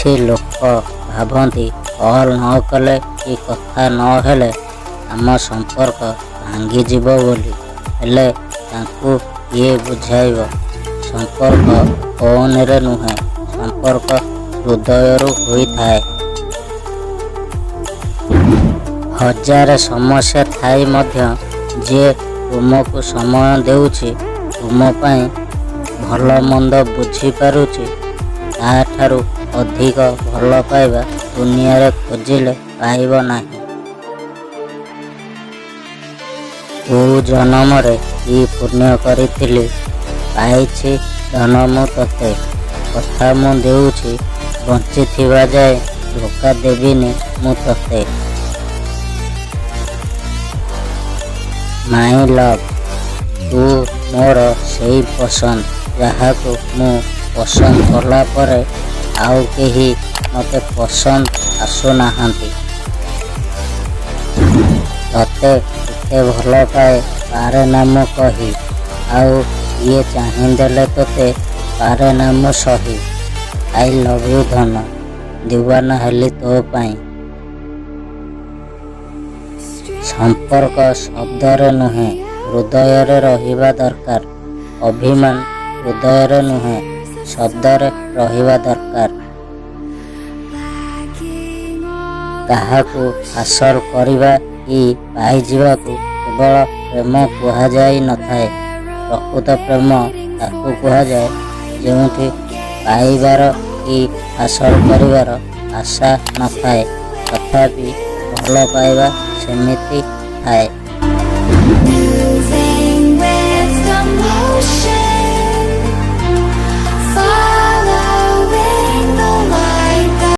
କିଛି ଲୋକ ଭାବନ୍ତି କଲ୍ ନ କଲେ କି କଥା ନ ହେଲେ ଆମ ସମ୍ପର୍କ ଭାଙ୍ଗିଯିବ ବୋଲି। ହେଲେ ତାଙ୍କୁ କିଏ ବୁଝାଇବ? ସମ୍ପର୍କ ଫୋନରେ ନୁହେଁ, ସମ୍ପର୍କ ହୃଦୟରୁ ହୋଇଥାଏ। ହଜାରେ ସମସ୍ୟା ଥାଇ ମଧ୍ୟ ଯିଏ ତୁମକୁ ସମୟ ଦେଉଛି, ତୁମ ପାଇଁ ଭଲ ମନ୍ଦ ବୁଝିପାରୁଛି, ତାଠାରୁ ଅଧିକ ଭଲ ପାଇବା ଦୁନିଆରେ ଖୋଜିଲେ ପାଇବ ନାହିଁ। କୋଉ ଜନମରେ କି ପୁଣ୍ୟ କରିଥିଲି, ପାଇଛି ଧନ ମୁଁ ତତେ। କଥା ମୁଁ ଦେଉଛି, ବଞ୍ଚିଥିବା ଯାଏ ଧୋକା ଦେବିନି ମୁଁ ତତେ। ମାଇ ଲଭ୍, ତୁ ମୋର ସେଇ ପସନ୍ଦ, ଯାହାକୁ ମୁଁ ପସନ୍ଦ କଲା ପରେ ଆଉ କେହି ମୋତେ ପସନ୍ଦ ଆସୁନାହାନ୍ତି। ତତେ ଏତେ ଭଲ ପାଏ ପାରେ ନା ମୁଁ କହି, ଆଉ କିଏ ଚାହିଁଦେଲେ ତତେ ପାରେ ନା ମୁଁ ସହି। ଆଇ ଲଭ୍ ୟୁ ଧନ, ଦିୱାନା ହେଲି ତୋ ପାଇଁ। ସମ୍ପର୍କ ଶବ୍ଦରେ ନୁହେଁ, ହୃଦୟରେ ରହିବା ଦରକାର। ଅଭିମାନ ହୃଦୟରେ ନୁହେଁ, ଶବ୍ଦରେ ରହିବା ଦରକାର। କାହାକୁ ହାସଲ କରିବା କି ପାଇଯିବାକୁ କେବଳ ପ୍ରେମ କୁହାଯାଇ ନଥାଏ। ପ୍ରକୃତ ପ୍ରେମ ତାକୁ କୁହାଯାଏ ଯେଉଁଠି ପାଇବାର କି ହାସଲ କରିବାର ଆଶା ନଥାଏ, ତଥାପି ଭଲ ପାଇବା ସେମିତି ଥାଏ।